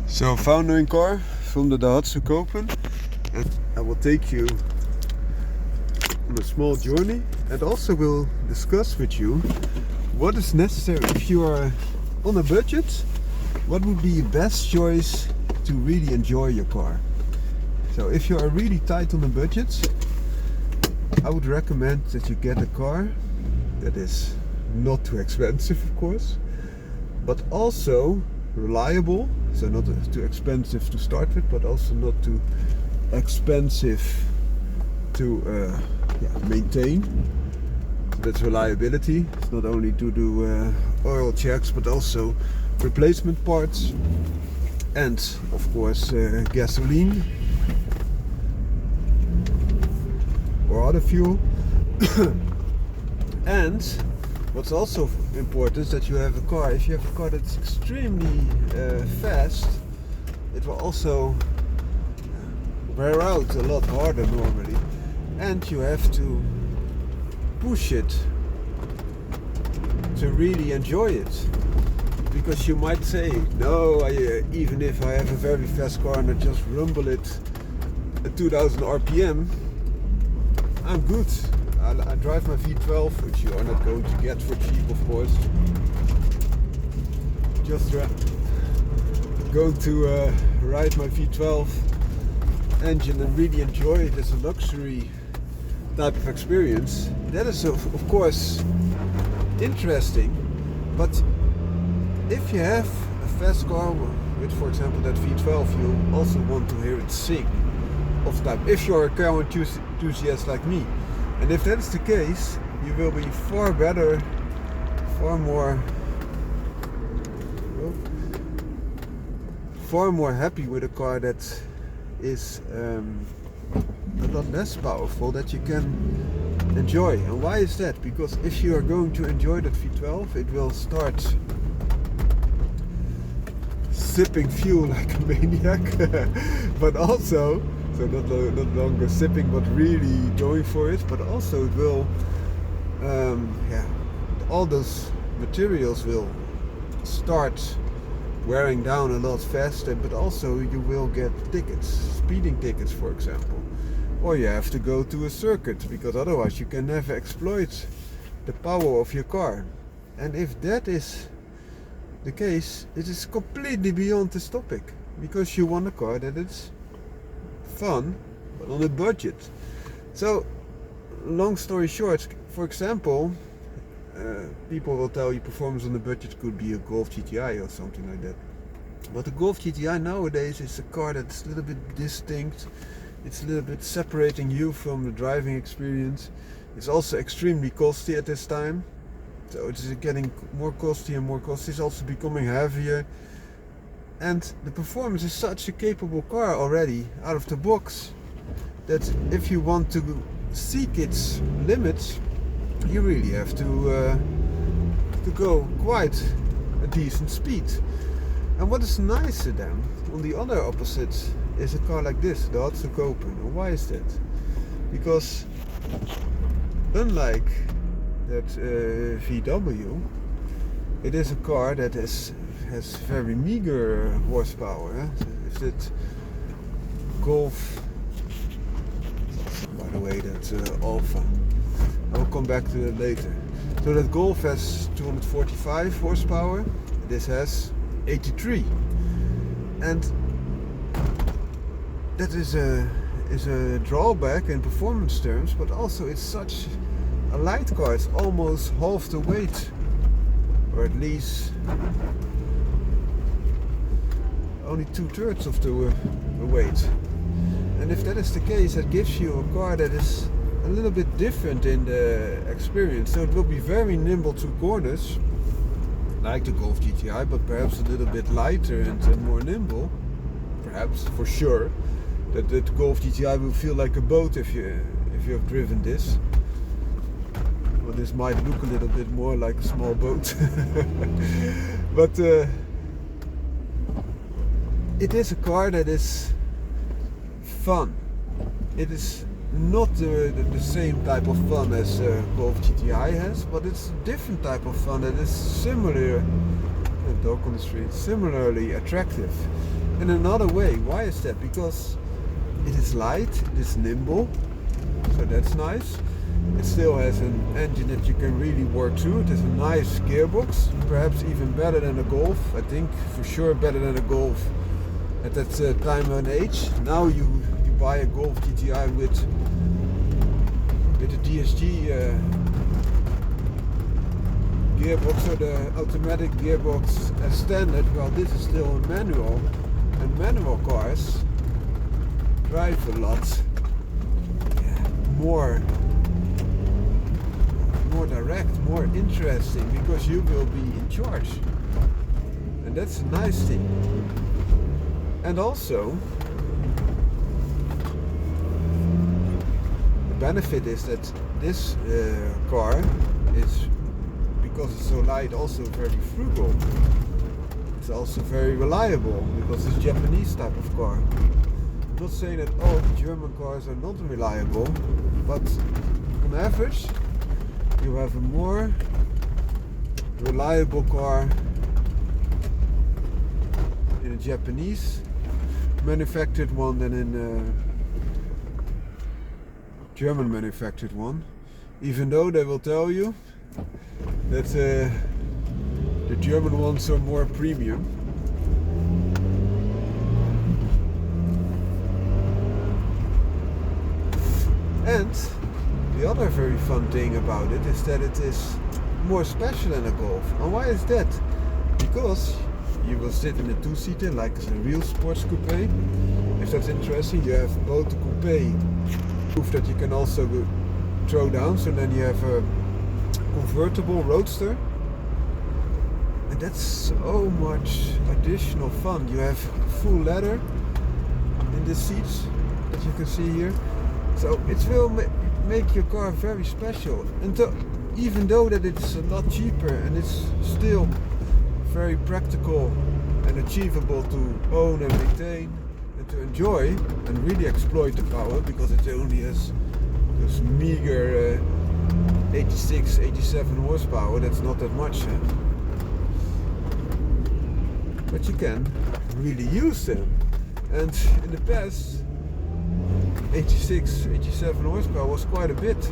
So I found a new car from the Daihatsu Copen, and I will take you on a small journey and also will discuss with you what is necessary if you are on a budget. What would be your best choice to really enjoy your car? So if you are really tight on the budget, I would recommend that you get a car that is not too expensive, of course, but also reliable. So not too expensive to start with, but also not too expensive to maintain. So that's reliability. It's not only to do oil checks, but also replacement parts, and of course gasoline or other fuel. And what's also important is that you have a car. If you have a car that's extremely fast, it will also wear out a lot harder normally, and you have to push it to really enjoy it. Because you might say, no, even if I have a very fast car and I just rumble it at 2000 RPM, I'm good. I drive my V12, which you are not going to get for cheap, of course. Just going to ride my V12 engine and really enjoy it as a luxury type of experience. That is of course interesting, but if you have a fast car with, for example, that V12, you also want to hear it sing of the time, if you're a car enthusiast like me. And if that's the case, you will be far better, far more happy with a car that is a lot less powerful, that you can enjoy. And why is that? Because if you are going to enjoy that V12, it will start sipping fuel like a maniac, but also, so not longer sipping, but really going for it. But also it will, all those materials will start wearing down a lot faster. But also you will get tickets, speeding tickets, for example, or you have to go to a circuit, because otherwise you can never exploit the power of your car. And if that is the case, it is completely beyond this topic, because you want a car that is fun but on a budget. So long story short, for example, people will tell you performance on the budget could be a Golf GTI or something like that, but the Golf GTI nowadays is a car that's a little bit distinct. It's a little bit separating you from the driving experience. It's also extremely costly at this time, so it's getting more costly and more costly. It's also becoming heavier. And the performance is such a capable car already out of the box, that if you want to seek its limits, you really have to go quite a decent speed. And what is nicer then, on the other opposite, is a car like this, the Daihatsu Copen. And why is that? Because unlike that VW, it is a car that has very meager horsepower. If that Golf, by the way, that's Alpha, I will come back to that later. So that Golf has 245 horsepower, this has 83, and that is a drawback in performance terms, but also it's such a light car. It's almost half the weight, or at least only 2/3 of the weight. And if that is the case, that gives you a car that is a little bit different in the experience. So it will be very nimble to corners, like the Golf GTI, but perhaps a little bit lighter and more nimble. Perhaps, for sure, that the Golf GTI will feel like a boat if you have driven this. Well, this might look a little bit more like a small boat, but it is a car that is fun. It is not the same type of fun as Golf GTI has, but it's a different type of fun that is similar, dog on the street, similarly attractive. in another way. Why is that? Because it is light, it is nimble, so that's nice. It still has an engine that you can really work through. It has a nice gearbox, perhaps even better than a Golf. I think for sure better than a Golf at that time and age. Now you buy a Golf GTI with the DSG gearbox, or the automatic gearbox as standard. Well, this is still a manual, and manual cars drive a lot more direct, more interesting, because you will be in charge, and that's a nice thing. And also the benefit is that this car is, because it's so light, also very frugal. It's also very reliable because it's a Japanese type of car. I'm not saying that all German cars are not reliable, but on average you have a more reliable car in a Japanese manufactured one than in a German manufactured one, even though they will tell you that the German ones are more premium. And the other very fun thing about it is that it is more special than a Golf. And why is that? Because you will sit in a two-seater like a real sports coupe. If that's interesting, you have both the coupe roof that you can also throw down, so then you have a convertible roadster, and that's so much additional fun. You have full leather in the seats that you can see here, so it will make your car very special. And even though that it's a lot cheaper, and it's still very practical and achievable to own and maintain and to enjoy and really exploit the power, because it only has this meager 86, 87 horsepower. That's not that much, huh? But you can really use them. And in the past, 86, 87 horsepower was quite a bit.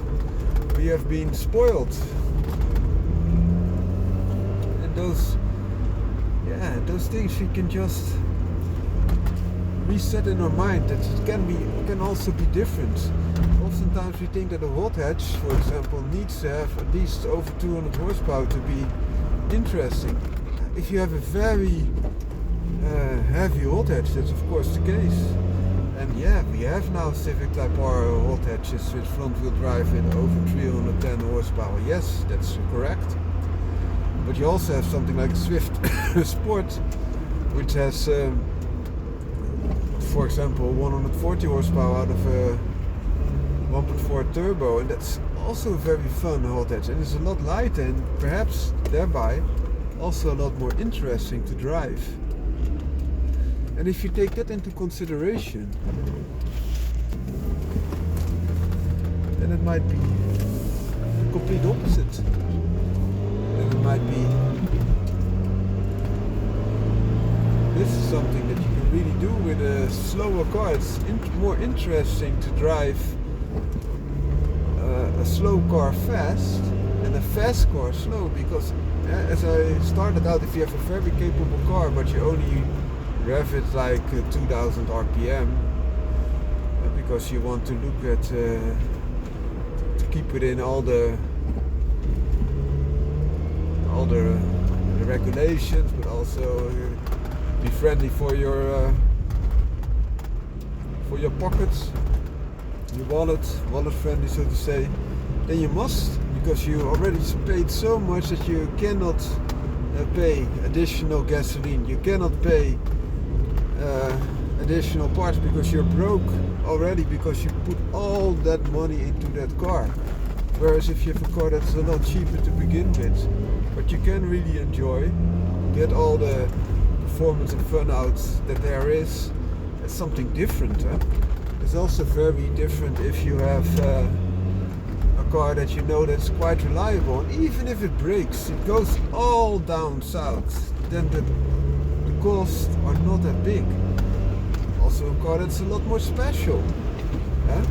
We have been spoiled. And those things you can just reset in our mind, that it can also be different. Oftentimes we think that a hot hatch, for example, needs to have at least over 200 horsepower to be interesting. If you have a very heavy hot hatch, that's of course the case. And yeah, we have now Civic Type R hot hatches with front wheel drive in over 310 horsepower. Yes, that's correct. But you also have something like a Swift Sport, which has for example 140 horsepower out of a 1.4 turbo, and that's also a very fun hot hatch, and it's a lot lighter and perhaps thereby also a lot more interesting to drive. And if you take that into consideration, then it might be the complete opposite. Then it might be, this is something that you can really do with a slower car. It's more interesting to drive a slow car fast and a fast car slow, because as I started out, if you have a very capable car but you only rev it like 2000 RPM because you want to look at to keep within all the regulations, but also be friendly for your pockets, your wallet friendly, so to say, then you must, because you already paid so much that you cannot pay additional gasoline, you cannot pay additional parts because you're broke already, because you put all that money into that car. Whereas if you have a car that's a lot cheaper to begin with, but you can really enjoy, get all the performance and fun out that there is, it's something different. Huh? It's also very different if you have a car that you know that's quite reliable, and even if it breaks, it goes all down south, then the costs are not that big. also a car that's a lot more special. Yeah?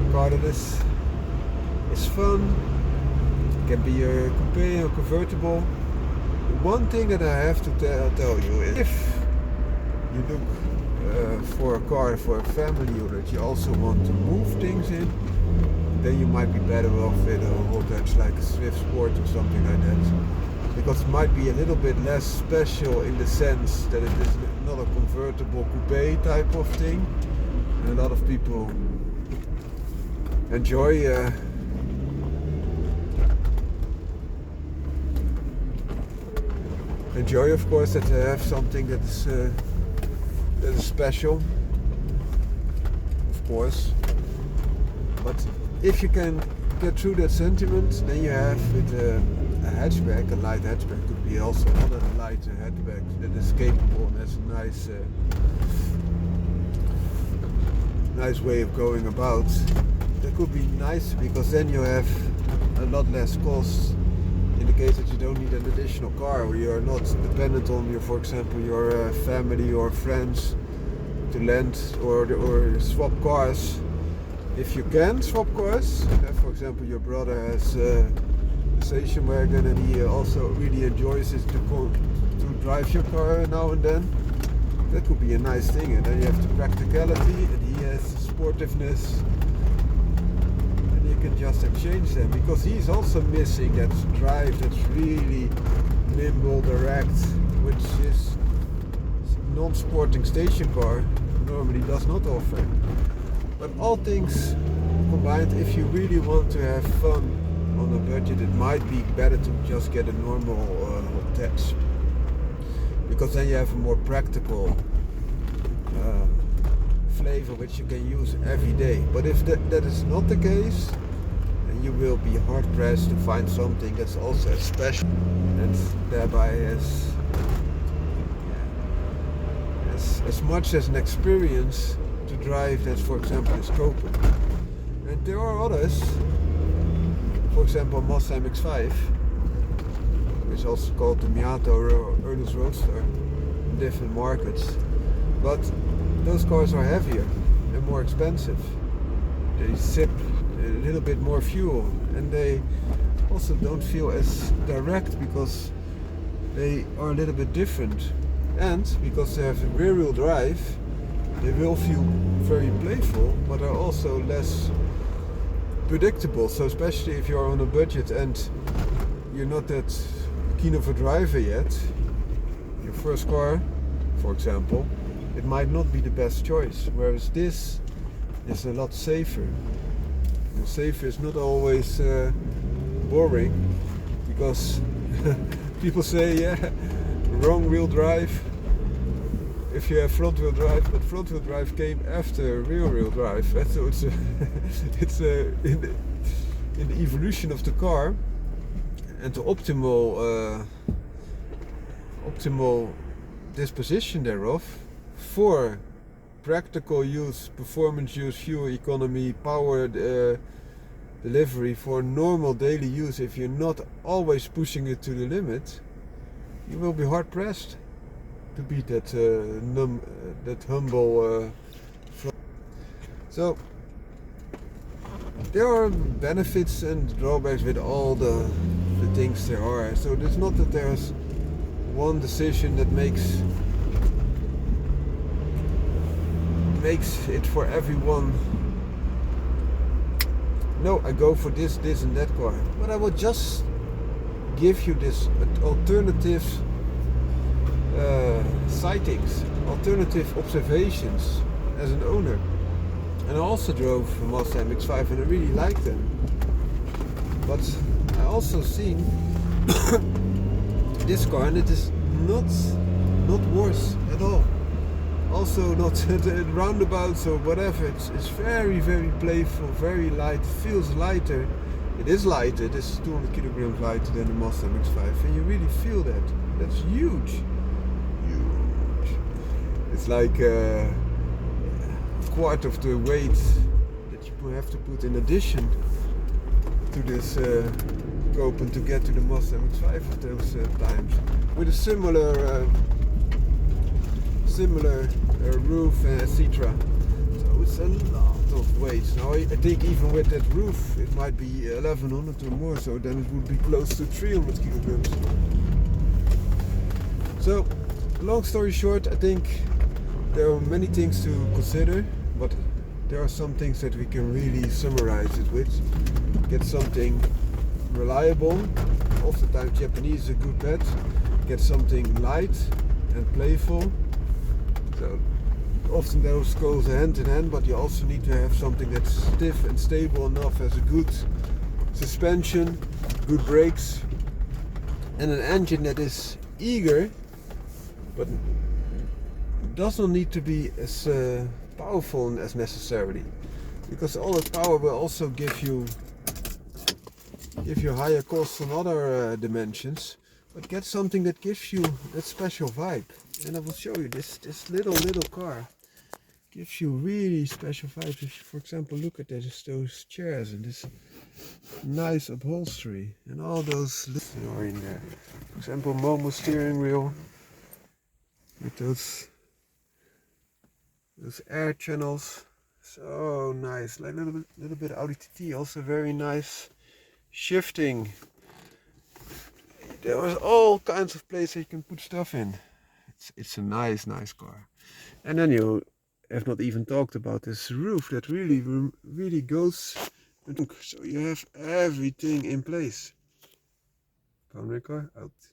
A car that is fun. It can be a coupe or convertible. One thing that I have to tell you is, if you look for a car for a family, or that you also want to move things in, then you might be better off with a whole Dutch like a Swift Sport or something like that, because it might be a little bit less special in the sense that it is not a convertible coupe type of thing, and a lot of people enjoy of course, that they have something that is special, of course. But if you can get through that sentiment, then you have with a hatchback, a light hatchback could be also another light hatchback that is capable and has a nice way of going about. That could be nice, because then you have a lot less costs in the case that you don't need an additional car, or you are not dependent on for example, your family or friends to lend or swap cars. If you can swap cars, for example, your brother has a station wagon and he also really enjoys it to drive your car now and then, that could be a nice thing. And then you have the practicality, and he has sportiveness, and you can just exchange them, because he's also missing that drive that's really nimble, direct, which is non-sporting station car normally does not offer. But all things combined, if you really want to have fun on a budget, it might be better to just get a normal attach, because then you have a more practical flavor which you can use every day. But if that is not the case, then you will be hard pressed to find something that's also special and thereby as much as an experience to drive that, for example, is Copen. And there are others, for example Mazda MX-5, which is also called the Miata or Ernest Roadster in different markets. But those cars are heavier and more expensive. They sip a little bit more fuel, and they also don't feel as direct because they are a little bit different. And because they have a rear-wheel drive, they will feel very playful, but are also less predictable. So especially if you're on a budget and you're not that keen of a driver yet, your first car, for example, it might not be the best choice. Whereas this is a lot safer. And safer is not always boring, because people say, yeah, wrong wheel drive if you have front wheel drive, but front wheel drive came after rear wheel drive. So it's in the evolution of the car, and the optimal disposition thereof for practical use, performance use, fuel economy, power delivery for normal daily use. If you're not always pushing it to the limit, you will be hard pressed to beat that humble So there are benefits and drawbacks with all the things there are. So it's not that there's one decision that makes it for everyone. No, I go for this and that car. But I will just give you this alternative sightings, alternative observations as an owner. And I also drove a Mazda MX-5 and I really liked them. But I also seen this car, and it is not worse at all. Also not the roundabouts or whatever. It's very, very playful, very light. It feels lighter. It is lighter. It is 200 kilograms lighter than the Mazda MX-5, and you really feel that. That's huge. Huge. It's like a quarter of the weight that you have to put in addition to this Copen to get to the Mazda MX-5 at those times. With a similar similar roof, etc. So it's a lot of weight. Now I think even with that roof it might be 1100 or more, so then it would be close to 300 kilograms. So long story short, I think there are many things to consider, but there are some things that we can really summarize it with. Get something reliable. Oftentimes Japanese is a good bet. Get something light and playful. So often those go hand in hand, but you also need to have something that's stiff and stable enough, as a good suspension, good brakes, and an engine that is eager, but does not need to be as powerful as necessarily, because all that power will also give you higher costs on other dimensions. But get something that gives you that special vibe, and I will show you this little car gives you really special vibes. If you, for example, look at this, those chairs and this nice upholstery and all those are in there. For example, Momo steering wheel with those air channels, so nice. Like a little bit Audi TT, also very nice shifting. There was all kinds of places you can put stuff in. It's a nice car. And then you have not even talked about this roof that really goes, so you have everything in place. Phone record out.